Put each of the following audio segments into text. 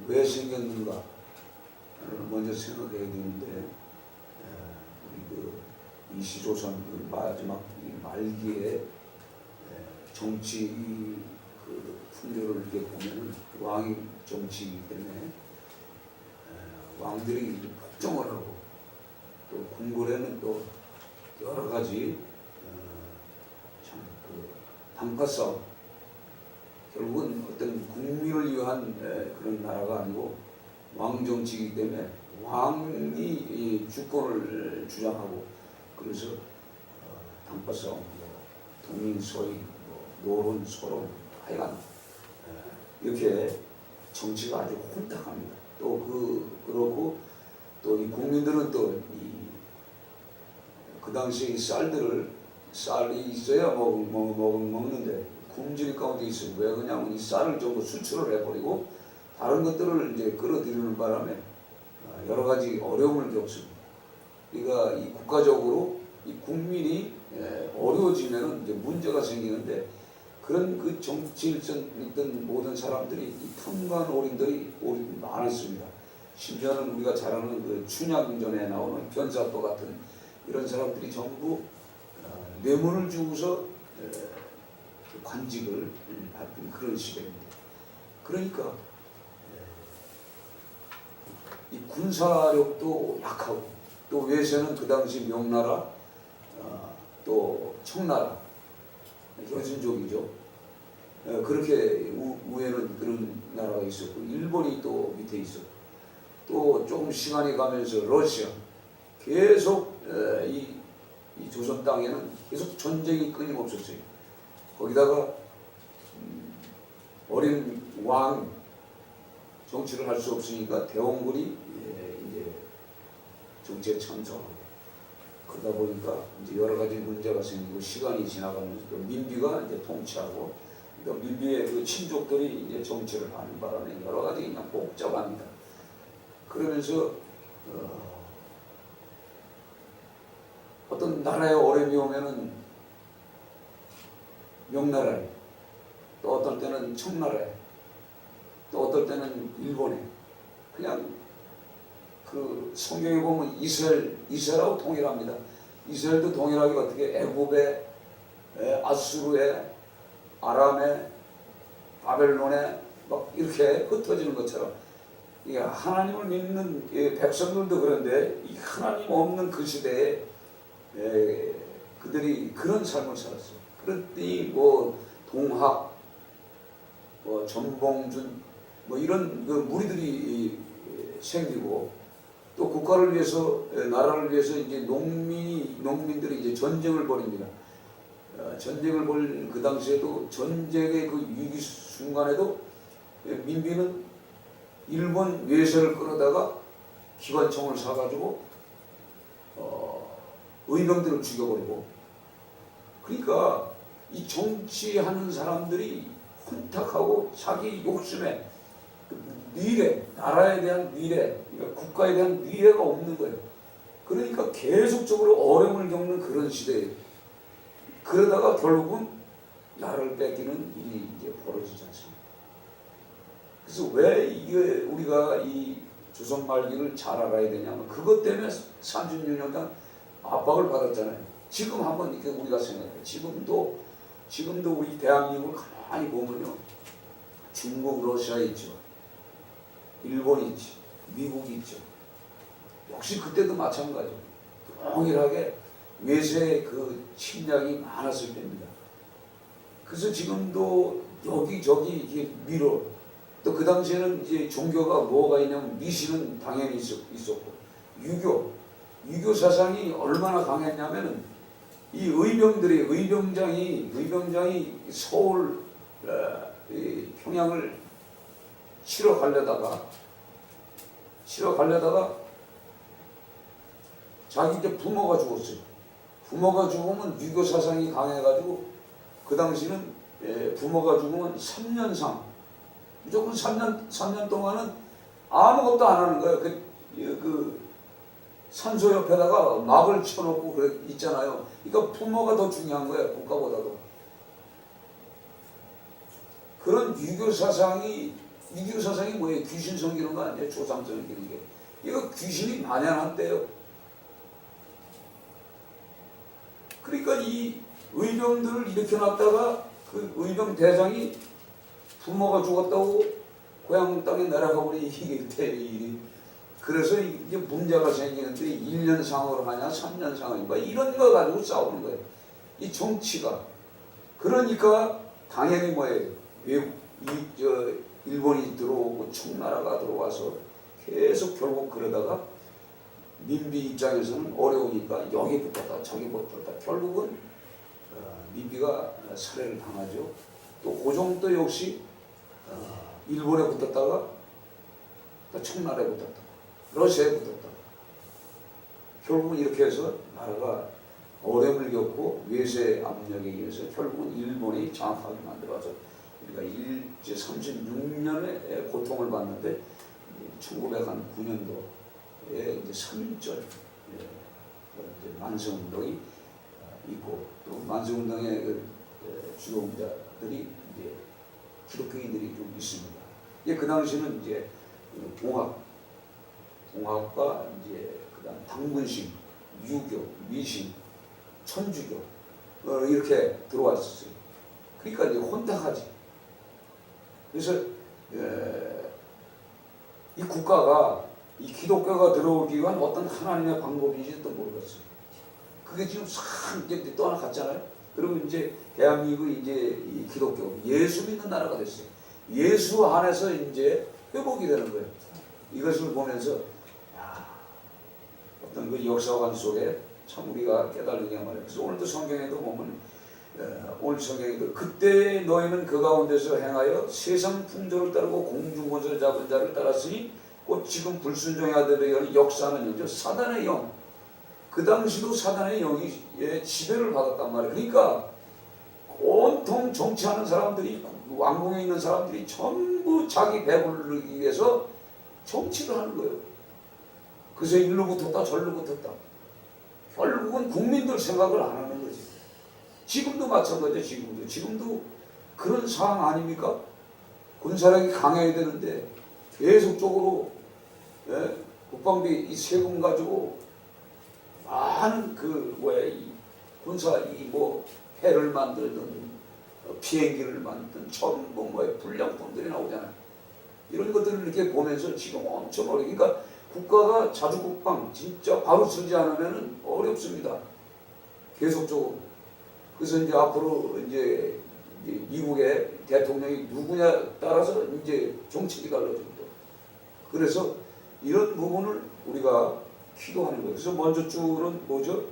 왜 생겼는가 먼저 생각해야 되는데, 우리 그 이시조선 그 마지막 말기에 정치 그 풍조를 이렇게 보면은 왕이 정치이기 때문에 왕들이 폭정을 하고 또 궁궐에는 또 여러 가지 참 그 단가 싸움, 결국은 어떤 국민을 위한 그런 나라가 아니고 왕 정치이기 때문에 왕이 이 주권을 주장하고, 그래서 단가 싸움, 동인서인, 노론, 소론, 하여간 이렇게 정치가 아주 혼탁합니다. 또 그렇고 또 이 국민들은 또 그 당시에 쌀이 있어야 먹는데 굶주린 가운데 있어요. 왜 그러냐면 이 쌀을 전부 수출을 해버리고 다른 것들을 이제 끌어들이는 바람에 여러 가지 어려움을 겪습니다. 그러니까 이 국가적으로 이 국민이 어려워지면은 이제 문제가 생기는데, 그런 그 정치에 있던 모든 사람들이 이 탐관오린들이 많았습니다. 심지어는 우리가 잘 아는 그 춘향전에 나오는 변사또 같은 이런 사람들이 전부 뇌물을 주고서 관직을 받은 그런 시대입니다. 그러니까 이 군사력도 약하고, 또 외세는 그 당시 명나라, 또 청나라, 여진족이죠. 그렇게 우에는 그런 나라가 있었고, 일본이 또 밑에 있었고, 또 조금 시간이 가면서 러시아, 계속 이 조선 땅에는 계속 전쟁이 끊임없었어요. 거기다가 어린 왕 정치를 할 수 없으니까 대원군이 이제 정치에 참석하고, 그러다 보니까 이제 여러 가지 문제가 생기고, 시간이 지나가면서 또 민비가 이제 통치하고, 또 민비의 그 친족들이 이제 정치를 하는 바람에 여러 가지 그냥 복잡합니다. 그러면서 어떤 나라에 어려움이 오면은 명나라에, 또 어떨 때는 청나라에, 또 어떨 때는 일본에, 그냥 그 성경에 보면 이스라엘하고 동일합니다. 이스라엘도 동일하게 어떻게 애굽에, 아수르에, 아람에, 바벨론에 막 이렇게 흩어지는 것처럼, 하나님을 믿는 백성들도 그런데 이 하나님 없는 그 시대에 그들이 그런 삶을 살았어요. 그랬더니 동학, 전봉준, 이런 그 무리들이 생기고, 또 국가를 위해서, 나라를 위해서 이제 농민들이 이제 전쟁을 벌입니다. 전쟁을 벌인 그 당시에도, 전쟁의 그 위기 순간에도 민비는 일본 외세를 끌어다가 기관총을 사가지고 의병들을 죽여버리고, 그러니까 이 정치하는 사람들이 혼탁하고 자기 욕심에 미래, 나라에 대한 미래, 국가에 대한 미래가 없는 거예요. 그러니까 계속적으로 어려움을 겪는 그런 시대예요. 그러다가 결국은 나라를 뺏기는 일이 이제 벌어지지 않습니까? 그래서 왜 이게 우리가 이 조선 말기를 잘 알아야 되냐면, 그것 때문에 36년간 압박을 받았잖아요. 지금 한번 이렇게 우리가 생각해요. 지금도 우리 대한민국을 가만히 보면요, 중국, 러시아 있죠, 일본 있지, 미국 있죠. 역시 그때도 마찬가지예요. 동일하게 외세의 그 침략이 많았을 때입니다. 그래서 지금도 여기저기 이게 밀어. 또 그 당시에는 이제 종교가 뭐가 있냐면, 미신은 당연히 있었고, 유교 사상이 얼마나 강했냐면은, 이 의병장이 서울, 평양을 치러 가려다가 자기 이제 부모가 죽었어요. 부모가 죽으면 유교 사상이 강해가지고, 그 당시는 부모가 죽으면 3년상, 무조건 3년 동안은 아무것도 안 하는 거예요. 그 산소 옆에다가 막을 쳐놓고 그래 있잖아요. 그러니까 부모가 더 중요한 거예요, 국가보다도. 그런 유교 사상이 유교 사상이 뭐예요? 귀신 섬기는 거 아니에요? 조상 섬기는 게. 이거 귀신이 만연한데요. 그러니까 이 의병들을 일으켜놨다가 그 의병 대장이 부모가 죽었다고 고향 땅에 내려가 버리 이게 일이. 그래서 이게 문제가 생기는데 1년 상으로 하냐 3년 상으로 이런 거 가지고 싸우는 거예요. 이 정치가. 그러니까 당연히 뭐예요? 일본이 들어오고 청나라가 들어와서 계속 결국 그러다가 민비 입장에서는 어려우니까 여기 붙었다 저기 붙었다 결국은 민비가 살해를 당하죠. 또 고종도 역시 일본에 붙었다가 또 청나라에 붙었다 러시아에 붙었다. 결국은 이렇게 해서 나라가 어려움을 겪고 외세 압력에 의해서 결국은 일본이 장악하게 만들어서 우리가 36년의 고통을 받는데 1909년도에 이제 3.1절 만세운동이 있고 또 만세운동의 주동자들이 이제 기독교인들이 좀 있습니다. 그 당시는 이제 공학과 이제 그다음 당군심, 유교, 미신, 천주교 이렇게 들어왔었어요. 그러니까 이제 혼탁하지. 그래서 이 국가가 이 기독교가 들어오기 위한 어떤 하나님의 방법인지도 모르겠어요. 그게 지금 싹 이제 떠나갔잖아요. 그리고 이제 대한민국이 이제 이 기독교 예수 믿는 나라가 됐어요. 예수 안에서 이제 회복이 되는 거예요. 이것을 보면서 어떤 그 역사관 속에 참 우리가 깨달은 게 말이에요. 그래서 오늘도 성경에도 보면 오늘 성경에도 그때 너희는 그 가운데서 행하여 세상 풍조를 따르고 공중권세를 잡은 자를 따랐으니 곧 지금 불순종의 아들에 의한 역사하는 영적 사단의 영. 그 당시도 사단의 영이 지배를 받았단 말이에요. 그러니까 온통 정치하는 사람들이 왕궁에 있는 사람들이 전부 자기 배부르기 위해서 정치를 하는 거예요. 그래서 일로 붙었다 절로 붙었다. 결국은 국민들 생각을 안 하는 거지. 지금도 마찬가지예요. 지금도 그런 상황 아닙니까? 군사력이 강해야 되는데 계속적으로 국방비 이 세금 가지고 많은 이 군사 해를 만들든 비행기를 만든 전부 불량품들이 나오잖아요. 이런 것들을 이렇게 보면서 지금 엄청 어려워. 그러니까 국가가 자주국방 진짜 바로 서지 않으면 어렵습니다. 계속적으로. 그래서 이제 앞으로 이제 미국의 대통령이 누구냐에 따라서 이제 정책이 달라집니다. 그래서 이런 부분을 우리가 기도하는 거예요. 그래서 먼저 줄은 뭐죠?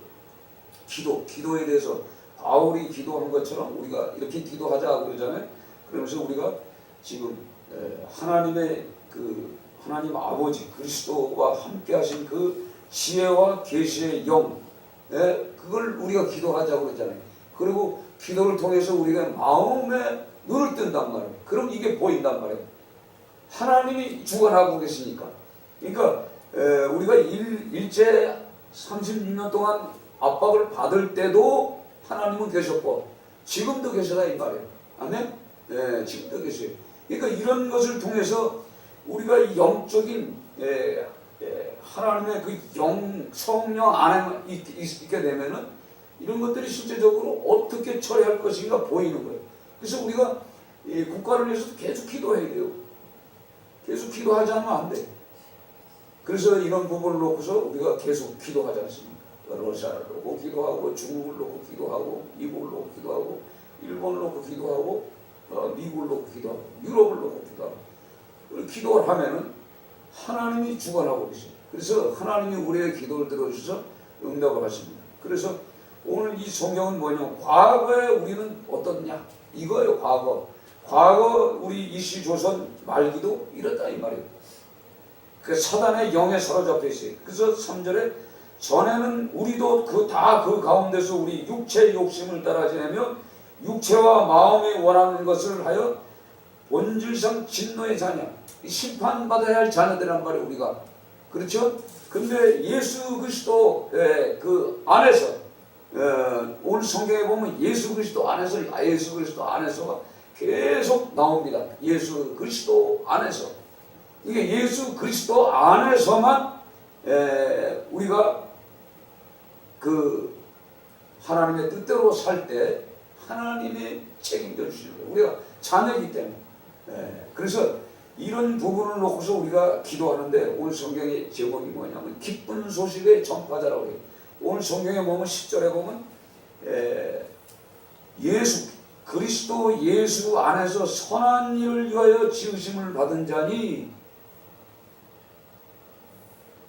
기도에 대해서 바울이 기도한 것처럼 우리가 이렇게 기도하자 그러잖아요. 그러면서 우리가 지금 하나님의 하나님 아버지 그리스도와 함께 하신 그 지혜와 계시의 영 그걸 우리가 기도하자고 그러잖아요. 그리고 기도를 통해서 우리가 마음에 눈을 뜬단 말이에요. 그럼 이게 보인단 말이에요. 하나님이 주관하고 계시니까. 그러니까 우리가 일제 36년 동안 압박을 받을 때도 하나님은 계셨고 지금도 계시다 이 말이에요. 아멘? 지금도 계세요. 그러니까 이런 것을 통해서 우리가 영적인 하나님의 그 성령 안에 있게 되면은 이런 것들이 실제적으로 어떻게 처리할 것인가 보이는 거예요. 그래서 우리가 국가를 위해서 계속 기도해야 돼요. 계속 기도하지 않으면 안 돼. 그래서 이런 부분을 놓고서 우리가 계속 기도하지 않습니까? 러시아를 놓고 기도하고 중국을 놓고 기도하고 미국을 놓고 기도하고 일본을 놓고 기도하고 미국을 놓고 기도하고 유럽을 놓고 기도하고 기도를 하면은 하나님이 주관하고 계십니다. 그래서 하나님이 우리의 기도를 들어주셔서 응답을 하십니다. 그래서 오늘 이 성경은 뭐냐? 과거에 우리는 어떻냐? 이거예요. 과거 우리 이시조선 말기도 이랬다 이 말이에요. 그 사단의 영에 사로잡혀 있어요. 그래서 3절에 전에는 우리도 다 그 가운데서 우리 육체의 욕심을 따라 지내며 육체와 마음이 원하는 것을 하여 본질상 진노의 자녀, 심판받아야 할 자녀들란 말이에요. 우리가. 그렇죠? 근데 예수 그리스도 그 안에서 오늘 성경에 보면 예수 그리스도 안에서 계속 나옵니다. 예수 그리스도 안에서. 이게 예수 그리스도 안에서만 우리가 그 하나님의 뜻대로 살 때 하나님이 책임져 주시는 거예요. 우리가 자녀이기 때문에. 그래서 이런 부분을 놓고서 우리가 기도하는데 오늘 성경의 제목이 뭐냐면 기쁜 소식의 전파자라고 해요. 오늘 성경에 보면 10절에 보면 예수 그리스도 예수 안에서 선한 일을 위하여 지으심을 받은 자니,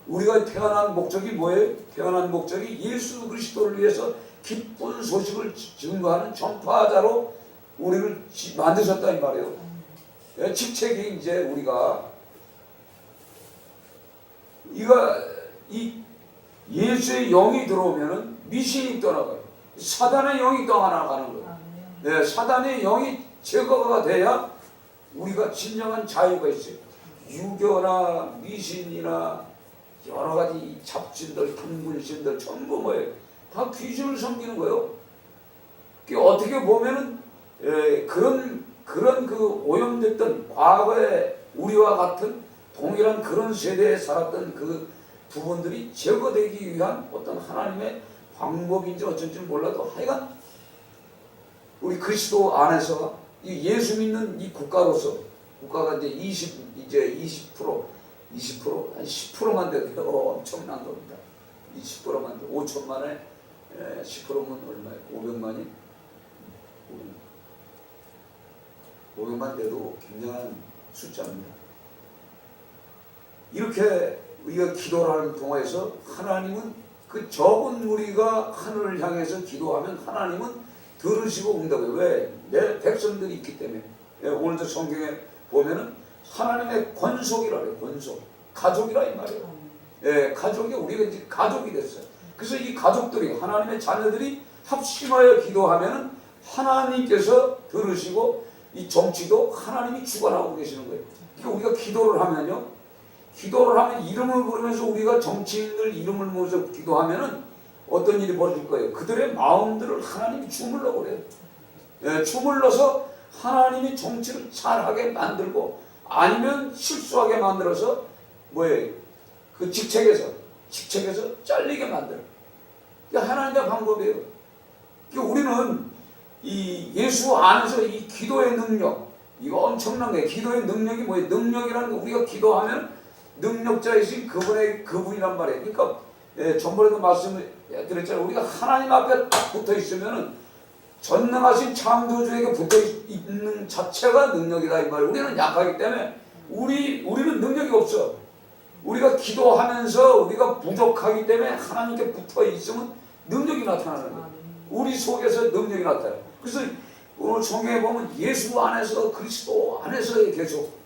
우리가 태어난 목적이 뭐예요? 태어난 목적이 예수 그리스도를 위해서 기쁜 소식을 증거하는 전파자로 우리를 만드셨다 이 말이에요. 직책이 이제 우리가 이 예수의 영이 들어오면은 미신이 떠나가요. 사단의 영이 떠나가는 거예요. 사단의 영이 제거가 돼야 우리가 진정한 자유가 있어요. 유교나 미신이나 여러 가지 잡신들, 분분신들 전부 뭐예요? 다 귀신을 섬기는 거예요. 어떻게 보면은 그런 그 오염됐던 과거의 우리와 같은 동일한 그런 세대에 살았던 그 부분들이 제거되기 위한 어떤 하나님의 방법인지 어쩐지 몰라도 하여간 우리 그리스도 안에서 이 예수 믿는 이 국가로서, 국가가 이제 20% 한 10%만 돼도 엄청난 겁니다. 20%만 돼도 5천만에 10%면 얼마예요? 500만이? 500만 돼도 굉장한 숫자입니다. 이렇게 우리가 기도를 하는 동안에서 하나님은 그 적은 무리가 하늘을 향해서 기도하면 하나님은 들으시고 응답해요. 왜? 내 백성들이 있기 때문에. 오늘도 성경에 보면은 하나님의 권속이라 그래요. 권속. 가족이라 이 말이에요. 가족이 우리가 이제 가족이 됐어요. 그래서 이 가족들이, 하나님의 자녀들이 합심하여 기도하면은 하나님께서 들으시고 이 정치도 하나님이 주관하고 계시는 거예요. 그러니까 우리가 기도를 하면요, 기도를 하면 이름을 부르면서 우리가 정치인들 이름을 모셔서 기도하면은 어떤 일이 벌어질 거예요? 그들의 마음들을 하나님이 주물러 그래요. 주물러서 하나님이 정치를 잘하게 만들고, 아니면 실수하게 만들어서 뭐예요? 그 직책에서 잘리게 만들어. 이게 하나님의 방법이에요. 그러니까 우리는 이 예수 안에서 이 기도의 능력, 이거 엄청난 거예요. 기도의 능력이 뭐예요? 능력이라는 거, 우리가 기도하면 능력자이신 그분이란 말이에요. 그러니까 전번에도 말씀을 드렸잖아요. 우리가 하나님 앞에 딱 붙어 있으면은 전능하신 창조주에게 붙어 있는 자체가 능력이다 이 말이에요. 우리는 약하기 때문에 우리는 능력이 없어. 우리가 기도하면서 우리가 부족하기 때문에 하나님께 붙어 있으면 능력이 나타나는 거예요. 우리 속에서 능력이 나타나요. 그래서 오늘 성경에 보면 예수 안에서, 그리스도 안에서 계속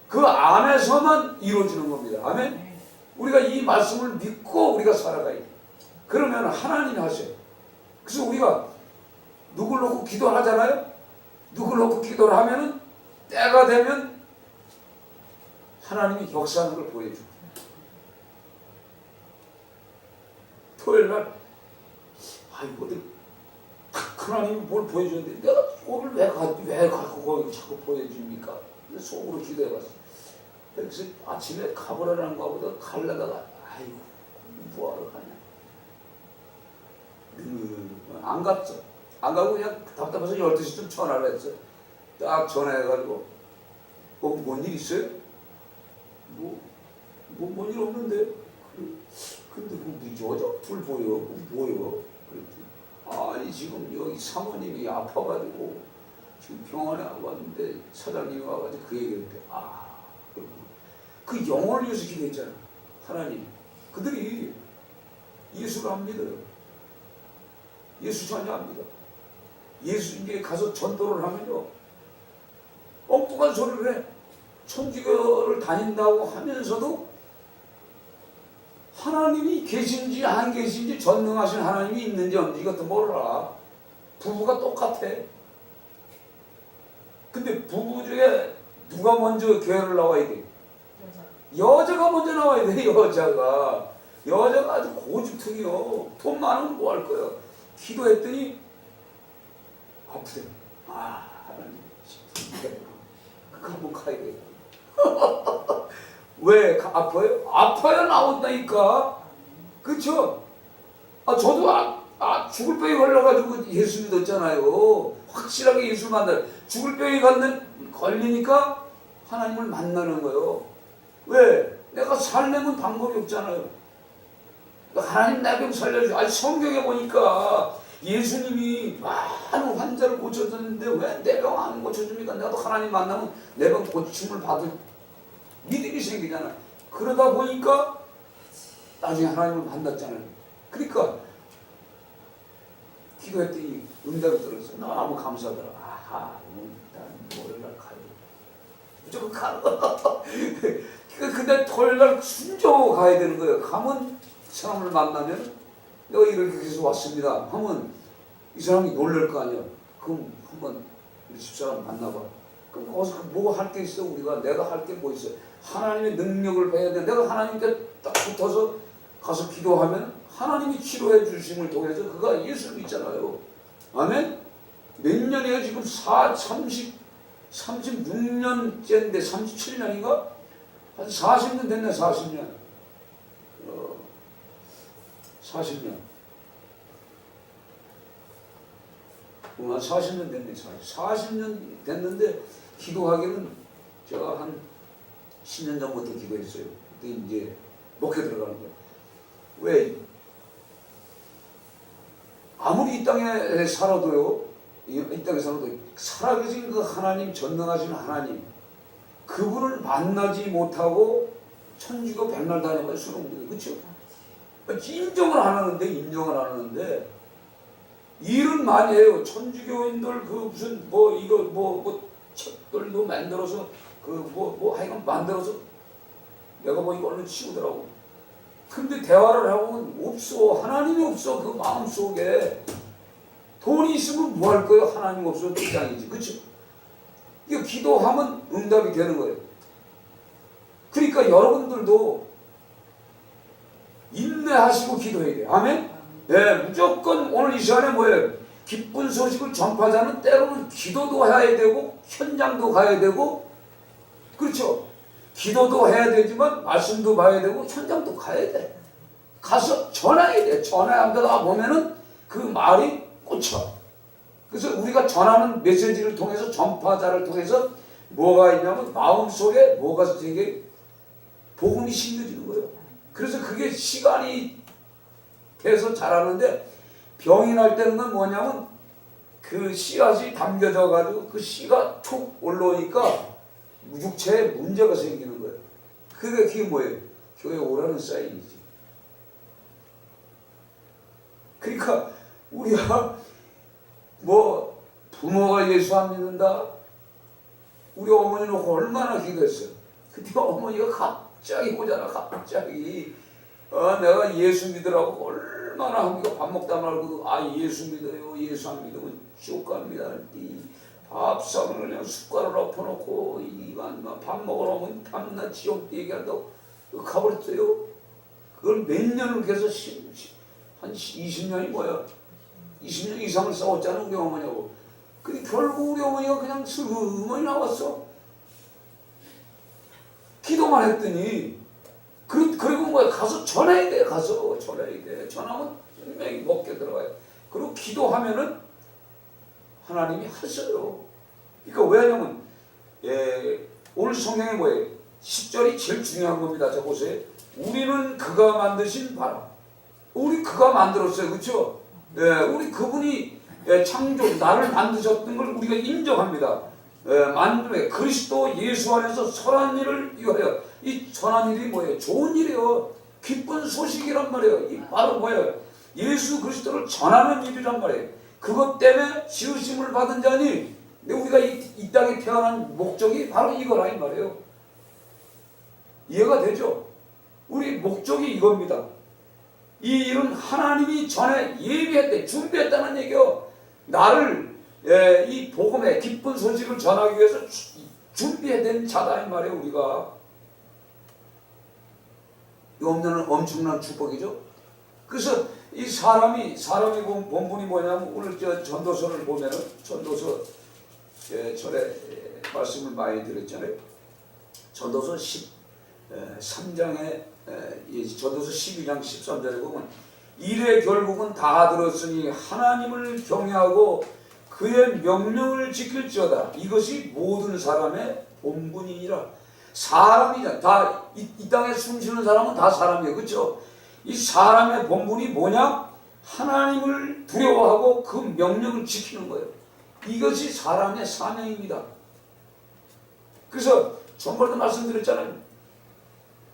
그 안에서만 이루어지는 겁니다. 아멘. 우리가 이 말씀을 믿고 우리가 살아가야 돼. 그러면 하나님이 하셔요. 그래서 우리가 누굴 놓고 기도를 하잖아요. 누굴 놓고 기도를 하면은 때가 되면 하나님이 역사하는 걸 보여줘. 토요일 날 어디 하나님이 뭘 보여줬는데 내가 그걸 왜 갖고 자꾸 보여줍니까? 속으로 기도해봤어. 그래서 아침에 가보라는 거보다 갈라다가 뭐하러 가냐. 안 갔어. 안 가고 그냥 답답해서 12시쯤 전화를 했어. 딱 전화해가지고 뭔 일 있어요? 뭔 일 없는데. 근데 그 여자 둘 보여. 뭐요? 그랬더니 아니 지금 여기 사모님이 아파가지고 지금 병원에 왔는데 사장님이 와가지고 그 얘기를 했대. 그 영혼을 위해서 기도했잖아. 하나님. 그들이 예수를 안 믿어요. 예수 전혀 안 믿어. 예수님께 가서 전도를 하면요, 엉뚱한 소리를 해. 천주교를 다닌다고 하면서도 하나님이 계신지 안 계신지, 전능하신 하나님이 있는지 없는지 이것도 몰라. 부부가 똑같아. 근데 부부 중에 누가 먼저 교회를 나와야 돼? 여자가 먼저 나와야 돼. 여자가 아주 고집특이요. 돈 많으면 뭐 할 거야. 기도했더니 아프대. 하나님 그거 한번 가야 돼. 왜 아파요? 아파야 나온다니까. 그쵸? 저도 죽을 병이 걸려가지고 예수 믿었잖아요. 확실하게 예수 만나. 죽을 병이 걸리니까 하나님을 만나는 거예요. 왜? 내가 살려면 방법이 없잖아요. 하나님 내 병 살려줘. 아니 성경에 보니까 예수님이 많은 환자를 고쳐줬는데 왜 내 병 안 고쳐줍니까? 나도 하나님 만나면 내 병 고침을 받을 믿음이 생기잖아. 그러다 보니까 나중에 하나님을 만났잖아요. 그러니까 기도했더니 응답이 들었어. 너무 감사하더라. 아하, 난 월요일날 가야 돼. 무조건 가. 근데 토요일날 순종하고 가야 되는 거예요. 가면 사람을 만나면 내가 이렇게 해서 왔습니다 하면 이 사람이 놀랄 거 아니야. 그럼 한번 우리 집사람 만나봐. 그럼 거기서 뭐 할 게 있어? 우리가 내가 할 게 뭐 있어? 하나님의 능력을 봐야 돼. 내가 하나님께 딱 붙어서 가서 기도하면 하나님이 치료해 주심을 통해서 그가 예수를 믿잖아요. 아멘? 몇 년이에요? 지금 36년째인데 37년인가? 한 40년 됐네. 40년. 40년. 40년 됐네. 40년 됐는데 기도하기는 제가 한 10년 전부터 기도했어요. 그때 이제 목회 들어가는 거예요. 왜? 아무리 이 땅에 살아도요, 이 땅에 살아도 살아계신 그 하나님, 전능하신 하나님, 그분을 만나지 못하고 천주교 백날 다녀봐요. 수능들이. 그렇죠? 인정을 안 하는데 일은 많이 해요. 천주교인들 그 무슨 뭐 책들도 만들어서 하여간 만들어서 내가 보니까 얼른 치우더라고. 근데 대화를 하고는 없어. 하나님이 없어. 그 마음속에. 돈이 있으면 뭐 할 거예요? 하나님 없어. 직장이지. 그쵸? 이거 기도하면 응답이 되는 거예요. 그러니까 여러분들도 인내하시고 기도해야 돼요. 아멘? 네, 무조건 오늘 이 시간에 뭐예요? 기쁜 소식을 전파자는 때로는 기도도 해야 되고 현장도 가야 되고, 그렇죠? 기도도 해야 되지만 말씀도 봐야 되고 현장도 가야 돼. 가서 전해야 돼. 전화하다 보면은 그 말이 꽂혀. 그래서 우리가 전하는 메시지를 통해서, 전파자를 통해서 뭐가 있냐면 마음속에 뭐가 되게 복음이 심겨지는 거예요. 그래서 그게 시간이 돼서 자라는데, 병이 날 때는 뭐냐면 그 씨앗이 담겨져 가지고 그 씨가 툭 올라오니까 육체에 문제가 생기는 거예요. 그게 뭐예요? 교회 오라는 사인이지. 그러니까 우리가 뭐 부모가 예수 안 믿는다. 우리 어머니 놓고 얼마나 기도했어요. 근데 어머니가 갑자기 오잖아. 갑자기 내가 예수 믿으라고 얼마나 우리가 밥 먹다 말고도 예수 믿어요. 예수 안 믿으면 지옥 갑니다. 밥상을 그냥 숟가락을 엎어놓고 밥 먹으러 오면 밤낮 지옥 얘기한다고 가버렸어요. 그걸 몇 년을 계속 한 20년이 뭐야? 20년 이상을 싸웠잖아 우리 어머니하고. 근데 결국 우리 어머니가 그냥 슬그머니 나왔어. 기도만 했더니 그리고 뭐야? 가서 전해야 돼. 가서 전해야 돼. 전하면 분명히 먹게 들어가요. 그리고 기도하면은 하나님이 하셔요. 그러니까 왜냐면 오늘 성경에 뭐예요? 10절이 제일 중요한 겁니다. 자 보세요. 우리는 그가 만드신 바람. 우리 그가 만들었어요. 그렇죠? 우리 그분이 창조, 나를 만드셨던 걸 우리가 인정합니다. 만듦에 그리스도 예수 안에서 선한 일을 위하여. 이 선한 일이 뭐예요? 좋은 일이에요. 기쁜 소식이란 말이에요. 이 바로 뭐예요? 예수 그리스도를 전하는 일이란 말이에요. 그것 때문에 지으심을 받은 자니, 우리가 이 땅에 태어난 목적이 바로 이거라 이 말이에요. 이해가 되죠? 우리 목적이 이겁니다. 이 일은 하나님이 전에 예비했대, 준비했다는 얘기요. 나를 이 복음의 기쁜 소식을 전하기 위해서 준비된 자다 이 말이에요. 우리가 이 엄청난 축복이죠. 그래서 이 사람이 본분이 뭐냐면, 오늘 저 전도서를 보면은 전도서 전에 말씀을 많이 드렸잖아요. 전도서 13장에 전도서 12장 13절에 보면 이래 결국은 다 들었으니 하나님을 경외하고 그의 명령을 지킬지어다. 이것이 모든 사람의 본분이니라. 사람이잖아. 다 이 땅에 숨쉬는 사람은 다 사람이에요. 그렇죠? 이 사람의 본분이 뭐냐? 하나님을 두려워하고 그 명령을 지키는 거예요. 이것이 사람의 사명입니다. 그래서 전번에도 말씀드렸잖아요.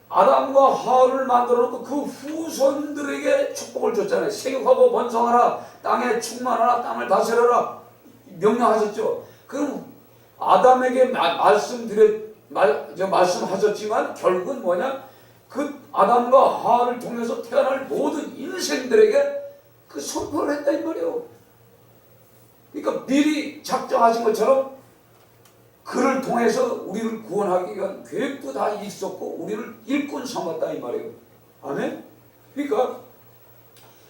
아담과 하와를 만들어 놓고 그 후손들에게 축복을 줬잖아요. 세육하고 번성하라, 땅에 충만하라, 땅을 다스려라 명령하셨죠. 그럼 아담에게 말씀하셨지만 결국은 뭐냐? 그 아담과 하와를 통해서 태어날 모든 인생들에게 그 선포를 했다 이 말이에요. 그러니까 미리 작정하신 것처럼 그를 통해서 우리를 구원하기 위한 계획도 다 있었고 우리를 일꾼 삼았다 이 말이에요. 아멘? 그러니까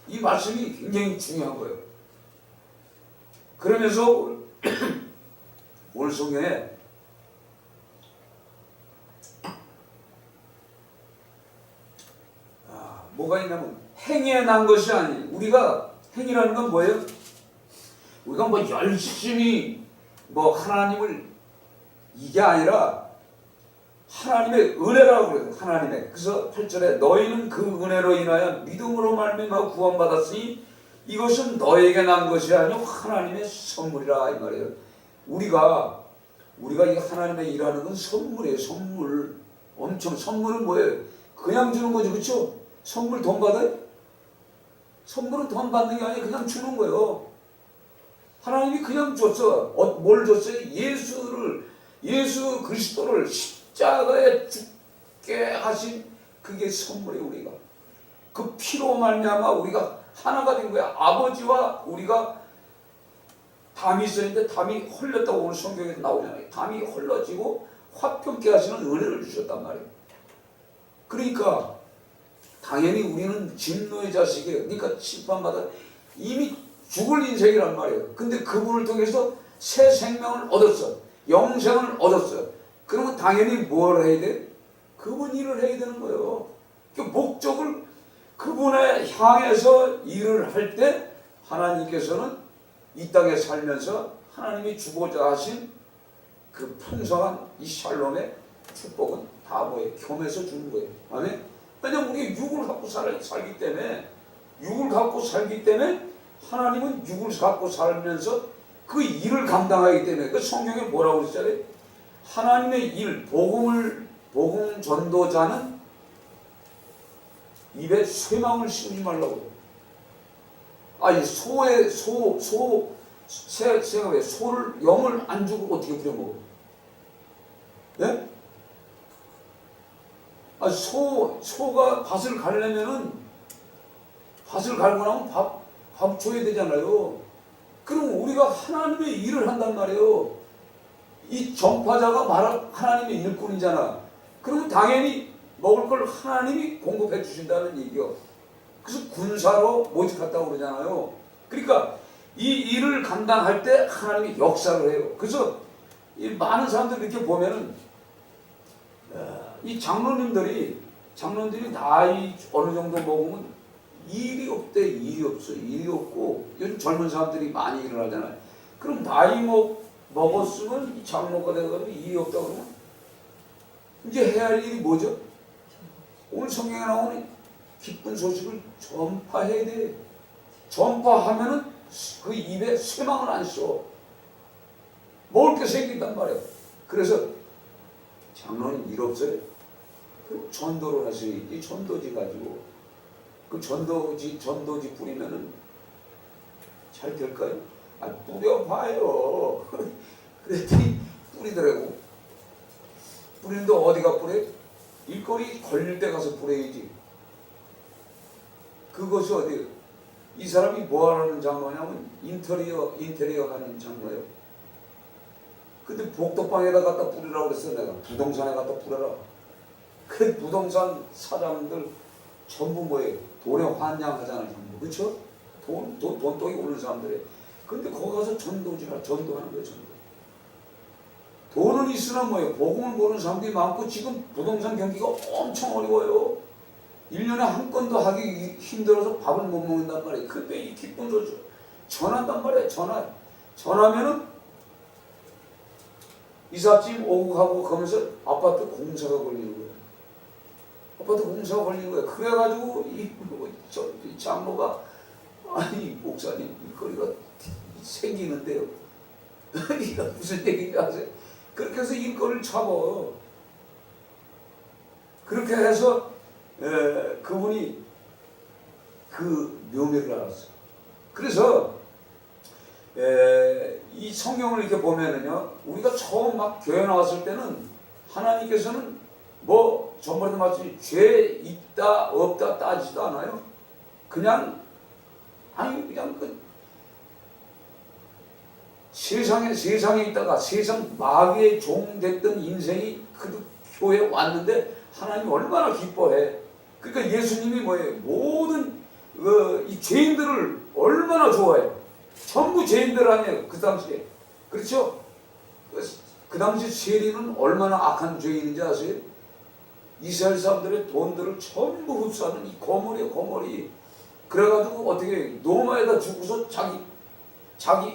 이 말씀이 굉장히 중요한 거예요. 그러면서 올 성경에 뭐가 있냐면 행위에 난 것이 아니에요. 우리가 행위라는 건 뭐예요? 우리가 뭐 열심히 뭐 하나님을 이게 아니라 하나님의 은혜라고 그래요. 하나님의. 그래서 8절에 너희는 그 은혜로 인하여 믿음으로 말미암아 구원받았으니 이것은 너에게 난 것이 아니요 하나님의 선물이라 이 말이에요. 우리가 이 하나님의 일하는 건 선물이에요. 선물. 엄청 선물은 뭐예요? 그냥 주는 거죠. 그렇죠? 선물 돈 받아요? 선물은 돈 받는 게 아니라 그냥 주는 거예요. 하나님이 그냥 줬어. 뭘 줬어요? 예수 그리스도를 십자가에 죽게 하신 그게 선물이에요. 우리가 그 피로 말미암아 우리가 하나가 된 거야. 아버지와 우리가 담이 있었는데 담이 헐렸다고 오늘 성경에서 나오잖아요. 담이 헐러지고 화평케 하시는 은혜를 주셨단 말이에요. 그러니까 당연히 우리는 진노의 자식이에요. 그러니까 심판받아 이미 죽을 인생이란 말이에요. 근데 그분을 통해서 새 생명을 얻었어. 영생을 얻었어. 그러면 당연히 뭘 해야 돼? 그분 일을 해야 되는 거예요. 그 목적을 그분에 향해서 일을 할 때 하나님께서는 이 땅에 살면서 하나님이 주고자 하신 그 풍성한 이 샬롬의 축복은 다 뭐예요? 겸해서 주는 거예요. 아멘? 왜냐면 우리 육을 갖고 살기 때문에 하나님은 육을 갖고 살면서 그 일을 감당하기 때문에 그 성경에 뭐라고 그랬잖아요? 하나님의 일, 복음 전도자는 입에 쇠망을 씌우지 말라고. 아니 소를 영을 안 주고 어떻게 부려먹어? 예? 아 소가 밭을 갈려면은 밭을 갈고 나면 밥 줘야 되잖아요. 그럼 우리가 하나님의 일을 한단 말이에요. 이 전파자가 하나님의 일꾼이잖아. 그러면 당연히 먹을 걸 하나님이 공급해 주신다는 얘기요. 그래서 군사로 모집했다고 그러잖아요. 그러니까 이 일을 감당할 때 하나님이 역사를 해요. 그래서 이 많은 사람들 이렇게 보면은 이 장로님들이 나이 어느 정도 먹으면 일이 없대. 일이 없어. 일이 없고 요즘 젊은 사람들이 많이 일을 하잖아요. 그럼 나이 먹었으면 이 장로가 돼가지고 일이 없다 그러면 이제 해야 할 일이 뭐죠? 오늘 성경에 나오는 기쁜 소식을 전파해야 돼. 전파하면은 그 입에 쇠망을 안 써. 먹을 게 생긴단 말이야. 그래서 장로는 일 없어요. 그 전도를 하셔야지. 전도지 가지고 그 전도지 뿌리면은 잘 될까요? 아 뿌려봐요. 그랬더니 뿌리더라고. 뿌리는데 어디가 뿌려? 일거리 걸릴 때 가서 뿌려야지. 그것이 어디? 이 사람이 뭐 하는 장로냐면 인테리어 하는 장로예요. 근데 복덕방에다 갖다 뿌리라고 그랬어. 내가 부동산에 갖다 뿌려라. 그 부동산 사장들 전부 뭐예요? 돈에 환장하잖아요. 전부. 그렇죠? 돈독이 오는 사람들이. 근데 거기 가서 전도하는 거예요. 전도. 돈은 있으나 뭐예요? 복음을 모르는 사람들이 많고 지금 부동산 경기가 엄청 어려워요. 1년에 한 건도 하기 힘들어서 밥을 못 먹는단 말이에요. 근데 이 기쁜 소식 전한단 말이에요. 전하면은 이삿짐 오고 가고 가면서 아파트 공사가 걸리는 거예요. 아파트 공사가 걸리는 거예요. 그래가지고 이 장로가 아니 목사님 일거리가 생기는데요. 이게 무슨 얘기인지 아세요? 그렇게 해서 일거리를 잡어. 그렇게 해서 그분이 그 묘미를 알았어요. 그래서 이 성경을 이렇게 보면은요, 우리가 처음 막 교회 나왔을 때는 하나님께서는 뭐 전번에도 말씀이 죄 있다 없다 따지지도 않아요. 그냥 그 세상에 있다가 세상 마귀의 종 됐던 인생이 그 교회에 왔는데 하나님 얼마나 기뻐해. 그러니까 예수님이 뭐예요? 모든 이 죄인들을 얼마나 좋아해요. 전부 죄인들 아니에요. 그 당시에. 그렇죠? 그 당시 세리는 얼마나 악한 죄인인지 아세요? 이스라엘 사람들의 돈들을 전부 흡수하는 이 거머리. 그래가지고 어떻게 로마에다 주고서 자기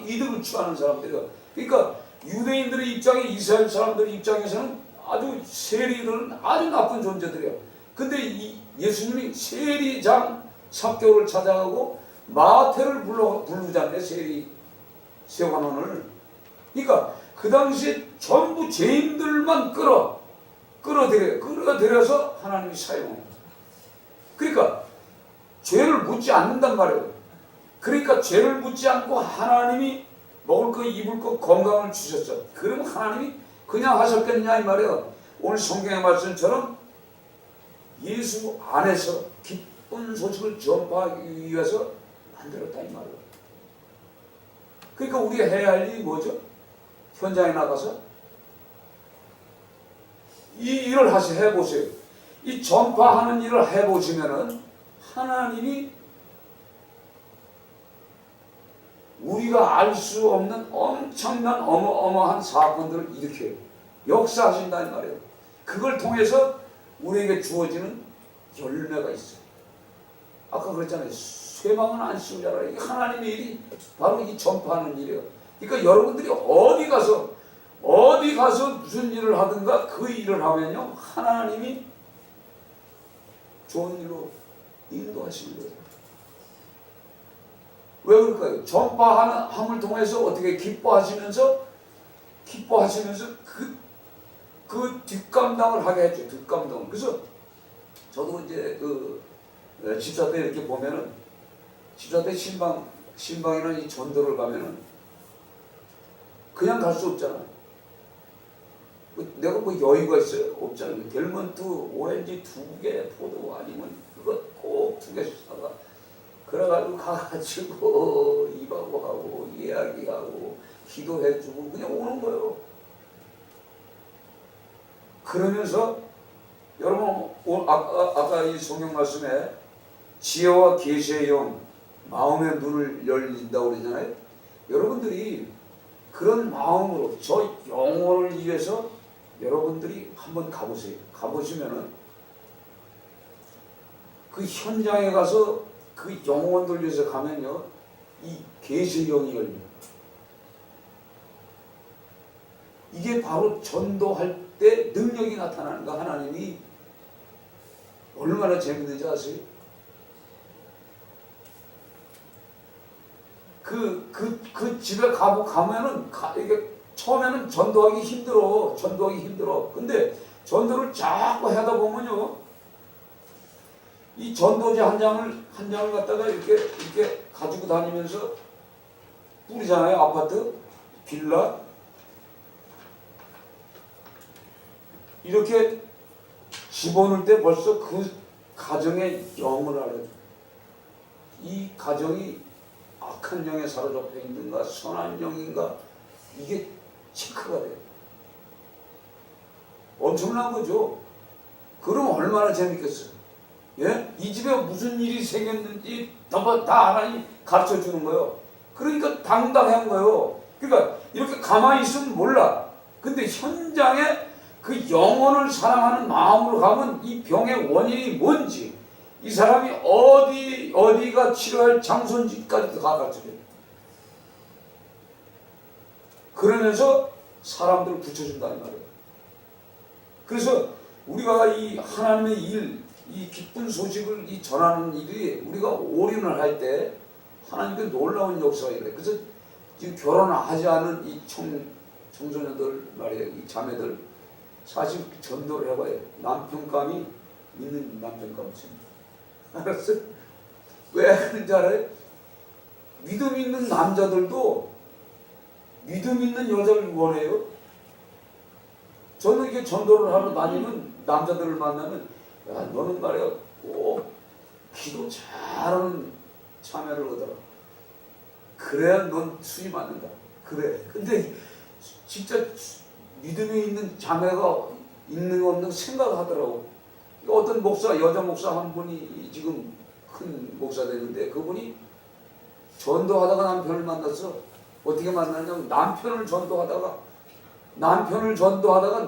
이득을 취하는 사람들이야. 그러니까 유대인들의 입장에 이스라엘 사람들 입장에서는 아주 세리들은 아주 나쁜 존재들이야. 근데 이 예수님이 세리장 삭개오를 찾아가고 마태를 부르잖아요. 세관원을. 그러니까 그 당시에 전부 죄인들만 끌어들여서 하나님이 사용해요. 그러니까 죄를 묻지 않는단 말이에요. 그러니까 죄를 묻지 않고 하나님이 먹을 거 입을 거 건강을 주셨죠. 그러면 하나님이 그냥 하셨겠냐 이 말이에요. 오늘 성경의 말씀처럼 예수 안에서 기쁜 소식을 전파하기 위해서 만들었다 이 말이에요. 그러니까 우리가 해야 할 일이 뭐죠? 현장에 나가서 이 일을 해보세요. 이 전파하는 일을 해보시면은 하나님이 우리가 알 수 없는 엄청난 어마어마한 사건들을 일으켜요. 역사하신다 이 말이에요. 그걸 통해서 우리에게 주어지는 열매가 있어요. 아까 그랬잖아요. 쇠망은 안 씌운 자라. 이게 하나님의 일이 바로 이 전파하는 일이에요. 그러니까 여러분들이 어디 가서 무슨 일을 하든가 그 일을 하면요 하나님이 좋은 일로 인도하시는 거예요. 왜 그럴까요? 전파함을 통해서 어떻게 기뻐하시면서 그 뒷감당을 하게 했죠. 뒷감당. 그래서 저도 이제 집사 때 이렇게 보면은 집사 때 신방이나 이 전도를 가면은 그냥 갈 수 없잖아. 내가 뭐 여유가 있어요? 없잖아요. 델몬트 오렌지 2개, 포도 아니면 그거 꼭 2개씩 사가. 그래가지고 가가지고 입하고 하고 이야기하고 기도해주고 그냥 오는 거예요. 그러면서 여러분 아까 이 성경 말씀에 지혜와 계시의 영 마음의 눈을 열린다고 그러잖아요. 여러분들이 그런 마음으로 저 영혼을 위해서 여러분들이 한번 가보세요. 가보시면은 그 현장에 가서 그 영혼들 위해서 가면요 이 계시의 영이 열려요. 이게 바로 전도할 때 능력이 나타나는 거. 하나님이 얼마나 재밌는지 아세요? 그 집에 가면은 이게 처음에는 전도하기 힘들어. 근데 전도를 자꾸 하다 보면요, 이 전도지 한 장을 갖다가 이렇게 가지고 다니면서 뿌리잖아요. 아파트, 빌라. 이렇게 집어넣을 때 벌써 그 가정의 영을 알아요. 이 가정이 악한 영에 사로잡혀 있는가 선한 영인가 이게 체크가 돼요. 엄청난 거죠. 그럼 얼마나 재밌겠어요. 예? 이 집에 무슨 일이 생겼는지 다 하나님 가르쳐 주는 거예요. 그러니까 당당한 거예요. 그러니까 이렇게 가만히 있으면 몰라. 근데 현장에 그 영혼을 사랑하는 마음으로 가면 이 병의 원인이 뭔지, 이 사람이 어디가 치료할 장소인지까지도 다 가르쳐줘요. 그러면서 사람들을 붙여준다는 말이에요. 그래서 우리가 이 하나님의 일, 이 기쁜 소식을 이 전하는 일이 우리가 올인을 할 때 하나님께 놀라운 역사가 일어나요. 그래서 지금 결혼하지 않은 이 청소년들 말이에요. 이 자매들 사실 전도를 해봐요. 남편감이 있는 남편감 없습니다. 알았어요? 왜 그런지 알아요? 믿음 있는 남자들도 믿음 있는 여자를 원해요. 저는 이렇게 전도를 하러 다니면 남자들을 만나면, 야, 너는 말이야 꼭 기도 잘하는 자매를 얻어라. 그래야 넌 수위 맞는다. 그래. 근데 진짜 믿음이 있는 자매가 있는 없는 생각하더라고. 어떤 목사, 여자 목사 한 분이 지금 큰 목사 되는데 그분이 전도하다가 남편을 만났어. 어떻게 만났냐면 남편을 전도하다가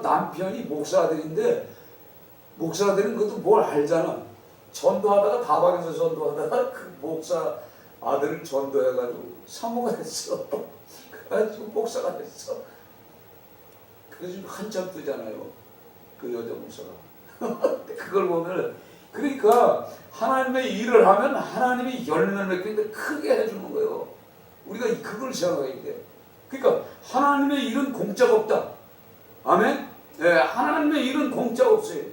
남편이 목사들인데, 목사들은 그것도 뭘 알잖아. 전도하다가 다방에서 전도하다가 그 목사 아들을 전도해가지고 사모가 됐어. 그래가지고 목사가 됐어. 그래서 한참 뜨잖아요. 그 여자 목사가. 그걸 보면, 그러니까 하나님의 일을 하면 하나님이 열매를 맺는데 크게 해주는 거예요. 우리가 그걸 생각해야 돼. 그러니까 하나님의 일은 공짜가 없다. 아멘? 네, 하나님의 일은 공짜가 없어요.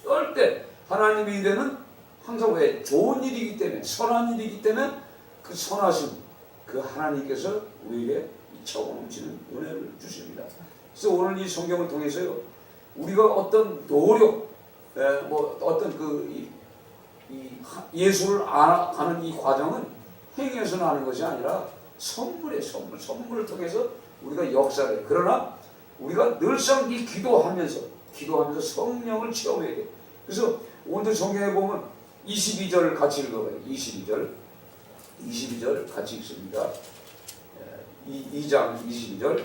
절대 하나님의 일에는 항상 왜 좋은 일이기 때문에, 선한 일이기 때문에 그 선하심, 그 하나님께서 우리에게 차고 넘치는 은혜를 주십니다. 그래서 오늘 이 성경을 통해서요, 우리가 어떤 노력, 어떤 예수를 알아가는 이 과정은 행위에서 나는 것이 아니라 선물을 통해서 우리가 역사를 해요. 그러나 우리가 늘상 이 기도하면서 성령을 체험해야 돼요. 그래서 오늘 성경에 보면 22절을 같이 읽어봐요. 22절 같이 읽습니다. 2장 22절.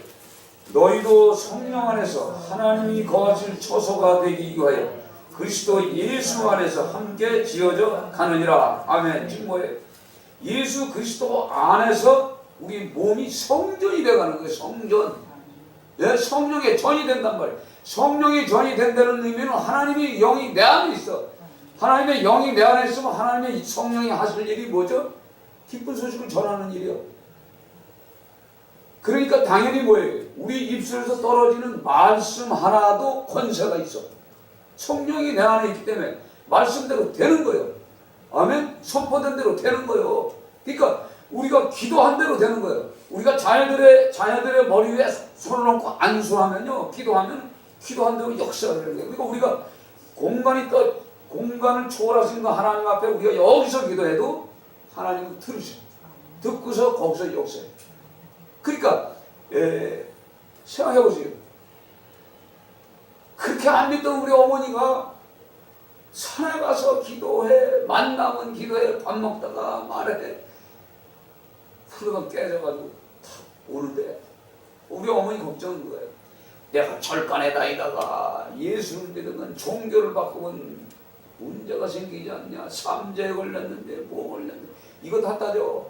너희도 성령 안에서 하나님이 거하실 처소가 되기 위하여 그리스도 예수 안에서 함께 지어져 가느니라. 아멘. 지금 뭐예요? 예수 그리스도 안에서 우리 몸이 성전이 되어가는 거예요. 성전. 예, 성령의 전이 된단 말이에요. 성령이 전이 된다는 의미는 하나님의 영이 내 안에 있어. 하나님의 영이 내 안에 있으면 하나님의 성령이 하실 일이 뭐죠? 기쁜 소식을 전하는 일이요. 그러니까 당연히 뭐예요? 우리 입술에서 떨어지는 말씀 하나도 권세가 있어. 성령이 내 안에 있기 때문에 말씀대로 되는 거예요. 아멘? 선포된 대로 되는 거예요. 그러니까 우리가 기도한 대로 되는 거예요. 우리가 자녀들의 머리 위에 손을 얹고 안수하면요, 기도한 대로 역사가 되는 거예요. 그러니까 우리가 공간을 초월하시는 하나님 앞에 우리가 여기서 기도해도 하나님은 들으셔. 듣고서 거기서 역사해. 그러니까 생각해보세요. 그렇게 안 믿던 우리 어머니가 산에 가서 기도해, 만나면 기도해, 밥 먹다가 말해, 그러다 깨져가지고 탁 오는데 우리 어머니 걱정인 거예요. 내가 절간에 다니다가 예수를 믿으면 종교를 바꾸면 문제가 생기지 않냐. 삼재에 걸렸는데 뭐 걸렸는데 이거 다 따져.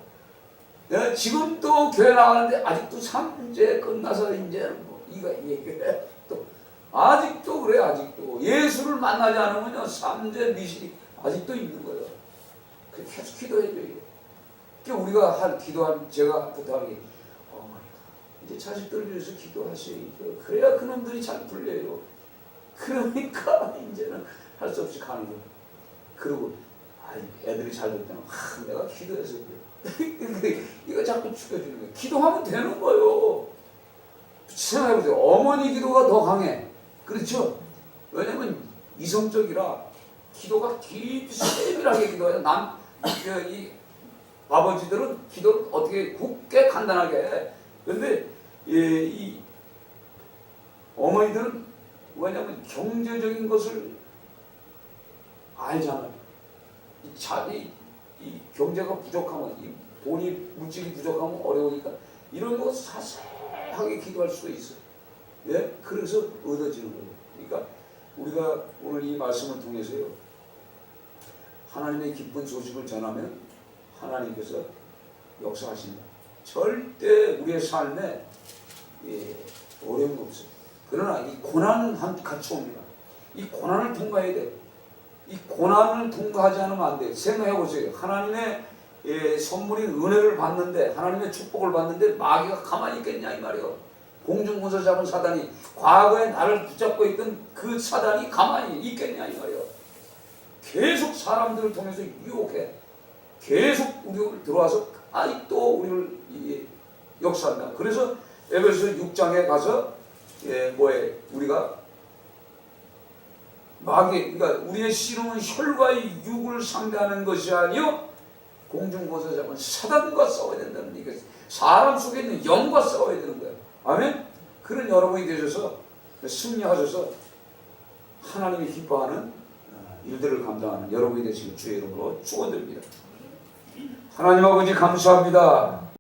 내가 지금도 교회 나가는데 아직도 삼재 끝나서 이제 뭐 이거 얘기해. 또 아직도 그래. 아직도 예수를 만나지 않으면요 삼재 미신이 아직도 있는 거예요. 그래서 계속 기도해줘요. 그러니까 우리가 기도한 제가 부탁하는 게 이제 자식들을 위해서 기도하셔야죠. 그래야 그놈들이 잘 풀려요. 그러니까 이제는 할 수 없이 가는 거예요. 그리고 애들이 잘 될 때는 내가 기도해서 그래. 이거 자꾸 죽여주는 거예요. 기도하면 되는 거예요. 생각해보세요. 어머니 기도가 더 강해. 그렇죠? 왜냐면 이성적이라 기도가 깊이 세밀하게 기도해요. 이 아버지들은 기도를 어떻게 굳게 간단하게 해. 그런데 이 어머니들은 왜냐면 경제적인 것을 알잖아요. 이 경제가 부족하면, 이 돈이 물질이 부족하면 어려우니까 이런 거 자세하게 기도할 수가 있어요. 예? 그래서 얻어지는 거예요. 그러니까 우리가 오늘 이 말씀을 통해서요, 하나님의 기쁜 소식을 전하면 하나님께서 역사하신다. 절대 우리의 삶에 어려움이 없어요. 그러나 이 고난은 같이 옵니다. 이 고난을 통과해야 돼. 이 고난을 통과하지 않으면 안 돼. 생각해 보세요. 하나님의 선물인 은혜를 받는데, 하나님의 축복을 받는데 마귀가 가만히 있겠냐 이 말이에요. 공중군사 잡은 사단이, 과거에 나를 붙잡고 있던 그 사단이 가만히 있겠냐 이 말이에요. 계속 사람들을 통해서 유혹해. 계속 우리를 들어와서 아직도 우리를 역사한다. 그래서 에베소 6장에 가서 우리가 마귀, 그러니까 우리의 씨름은 혈과 육을 상대하는 것이 아니요 공중고사 잡은 사단과 싸워야 된다는 얘기가, 사람 속에 있는 영과 싸워야 되는 거예요. 아멘. 그런 여러분이 되셔서 승리하셔서 하나님이 기뻐하는 일들을 감당하는 여러분이 되시길 주의 이름으로 축원드립니다. 하나님 아버지 감사합니다.